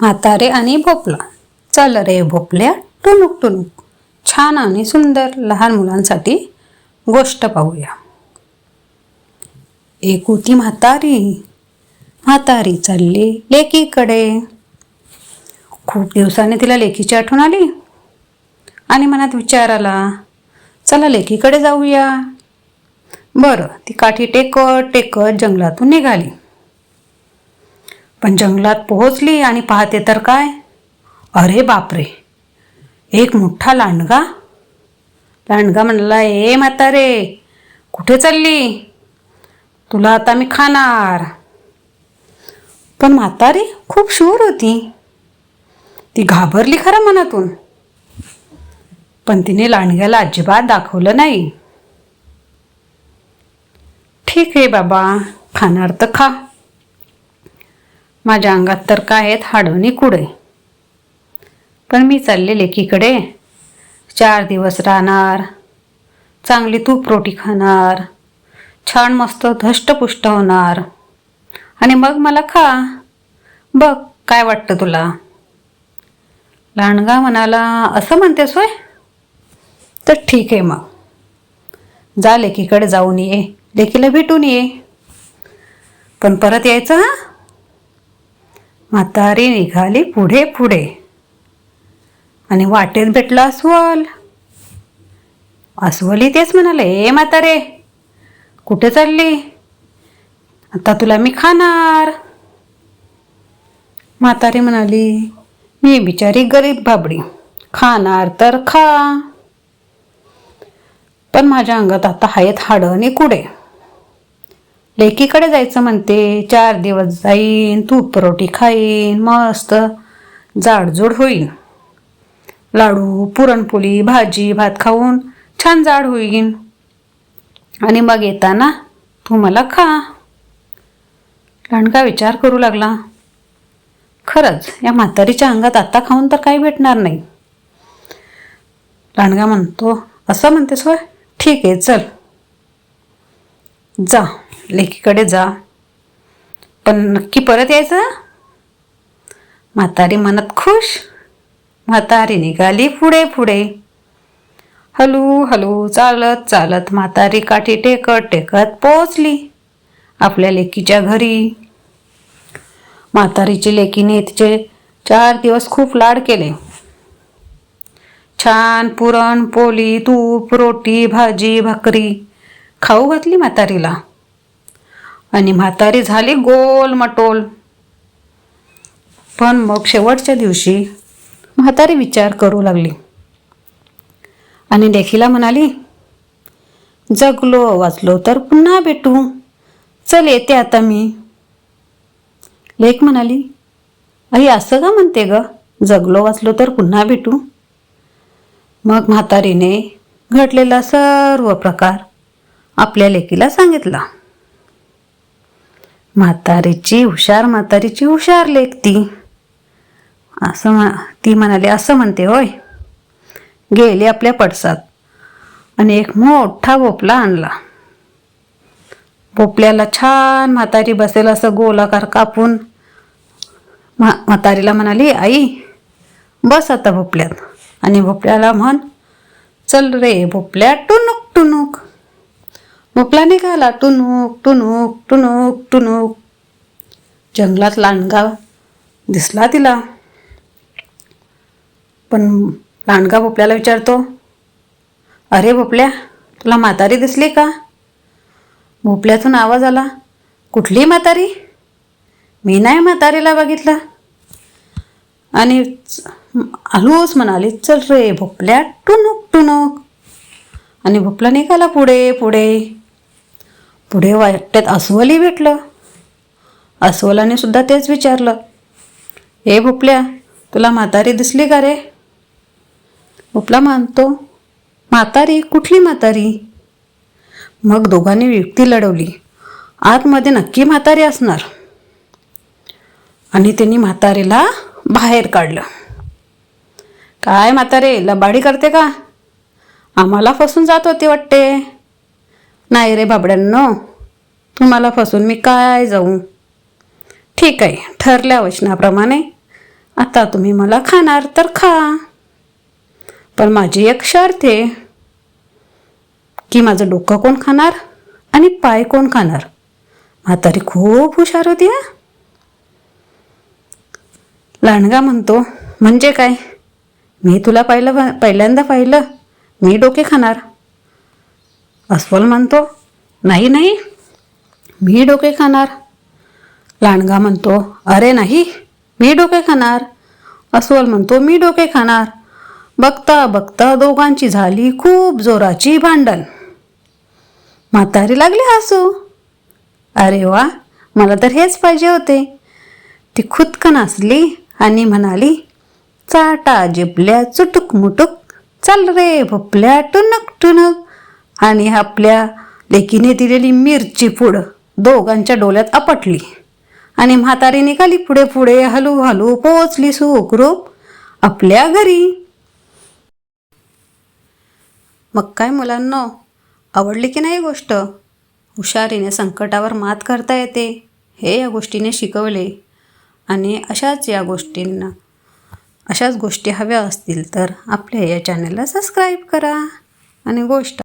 म्हातारे आणि भोपळा. चल रे भोपळ्या टुनुक टुनुक. छान आणि सुंदर लहान मुलांसाठी गोष्ट पाहूया. एक होती म्हातारी. म्हातारी चालली लेकीकडे. खूप दिवसाने तिला लेकीची आठवण आली आणि मनात विचार आला, चला लेकीकडे जाऊया. बरं, ती काठी टेकत टेकत जंगलातून निघाली. पण जंगलात पोहोचली आणि पाहते तर काय, अरे बापरे, एक मोठा लांडगा. लांडगा म्हणला, ए म्हातारे, कुठे चालली? तुला आता मी खाणार. पण म्हातारी खूप शूर होती. ती घाबरली खरं मनातून, पण तिने लांडग्याला अजिबात दाखवलं नाही. ठीक आहे बाबा, खाणार तर खा. माझ्या अंगात तर काय आहेत हाडं आणि कुडे. पण मी चालले लेकीकडे. 4 दिवस राहणार, चांगली तूप रोटी खाणार, छान मस्त धष्टपुष्ट होणार आणि मग मला खा. बघ काय वाटतं तुला? लांडगा म्हणाला, असं म्हणतेस होय? तर ठीक आहे, मग जा लेकीकडे जाऊन ये, लेकीला भेटून ये, पण परत यायचं हा. म्हातारी निघाली पुढे पुढे आणि वाटेत भेटला अस्वल. अस्वली तेच म्हणाले, ए म्हातारे, कुठे चालली? आता तुला मी खाणार. म्हातारी म्हणाली, मी बिचारी गरीब बाबडी, खाणार तर खा, पण माझ्या अंगात आता आहेत हाडं आणि कुडे. लेकीकडे जायचं म्हणते, 4 दिवस जाईन, तूप रोटी खाईन, मस्त जाडजूड होईन, लाडू पुरणपोळी भाजी भात खाऊन छान जाड होईन, आणि मग येताना तू मला खा. लांडगा विचार करू लागला, खरंच या म्हातारीच्या अंगात आता खाऊन तर काही भेटणार नाही. लांडगा म्हणतो, असं म्हणतेस होय, ठीक आहे, चल जा लेकीकडे जा, पण नक्की परत यायचं. म्हातारी मनात खुश. म्हातारी निघाली पुढे पुढे. हलू हलू चालत चालत म्हातारी काठी टेकत टेकत पोहोचली आपल्या लेकीच्या घरी. म्हातारीची लेकीने तिचे 4 दिवस खूप लाड केले. छान पुरण पोळी तूप रोटी भाजी भाकरी खाऊ घातली म्हातारीला, आणि म्हातारी झाली गोल मटोल. पण मग शेवटच्या दिवशी म्हातारी विचार करू लागली आणि लेकीला म्हणाली, जगलो वाचलो तर पुन्हा भेटू, चल येते आता मी. लेक म्हणाली, आई असं का म्हणते ग, जगलो वाचलो तर पुन्हा भेटू? मग म्हातारीने घडलेला सर्व प्रकार आपल्या लेकीला सांगितला. म्हातारीची हुशार लेक ती. ती म्हणाली, असं म्हणते होय. गेली आपल्या पडसात आणि एक मोठा भोपळा आणला. भोपळ्याला छान म्हातारी बसेल असं गोलाकार कापून म्हातारीला म्हणाली, आई बस आता भोपळ्यात, आणि भोपळ्याला म्हण, चल रे भोपळ्या टुनुक टुनुक. भोपळा निघाला टुनुक टुनुक टुनुक टुनुक. जंगलात लांडगा दिसला तिला. पण लांडगा भोपळ्याला विचारतो, अरे भोपळ्या, तुला म्हातारी दिसली का? भोपळ्यातून आवाज आला, कुठली म्हातारी? मी नाही म्हातारीला बघितलं. आणि हळूच म्हणाली, चल रे भोपळ्या टुनुक टुनुक. आणि भोपळा निघाला पुढे पुढे. पुढे वाटेत अस्वलही भेटलं. अस्वलाने सुद्धा तेच विचारलं, ए भोपळ्या, तुला म्हातारी दिसली का रे? भोपळा म्हणतो, म्हातारी? कुठली म्हातारी? मग दोघांनी युक्ती लढवली. आतमध्ये नक्की म्हातारी असणार, आणि त्यांनी म्हातारीला बाहेर काढलं. काय म्हातारे, लबाडी करते का? आम्हाला फसून जात होती वाटते. नाही रे बाबड्यांनो, तुम्हाला फसून मी काय जाऊ. ठीक आहे, ठरल्या वचनाप्रमाणे आता तुम्ही मला खाणार तर खा, पण माझी एक शर्त आहे की माझं डोकं कोण खाणार आणि पाय कोण खाणार. म्हातारी खूप हुशार होती हा. लांडगा म्हणतो, म्हणजे काय? मी तुला पहिल्यांदा पाहिलं, मी डोके खाणार. अस्वल म्हणतो, नाही नाही, मी डोके खाणार. लांडगा म्हणतो, अरे नाही, मी डोके खाणार. अस्वल म्हणतो, मी डोके खाणार. बघता बघता दोघांची झाली खूप जोराची भांडण. म्हातारी लागली हसू. अरे वा, मला तर हेच पाहिजे होते. ती खुदकन हसली आणि म्हणाली, चाटा जिबल्या चुटुक मुटुक, चल रे भोपल्या टुनक टुनक. आणि आपल्या लेकीने दिलेली मिरची पूड दोघांच्या डोल्यात आपटली आणि म्हातारी निघाली पुढे पुढे हलू हलू पोचली सुखरूप आपल्या घरी. मग काय मुलांनो, आवडली की नाही गोष्ट? हुशारीने संकटावर मात करता येते हे या गोष्टीने शिकवले. आणि अशाच गोष्टी हव्या असतील तर आपल्या या चॅनलला सबस्क्राईब करा आणि गोष्ट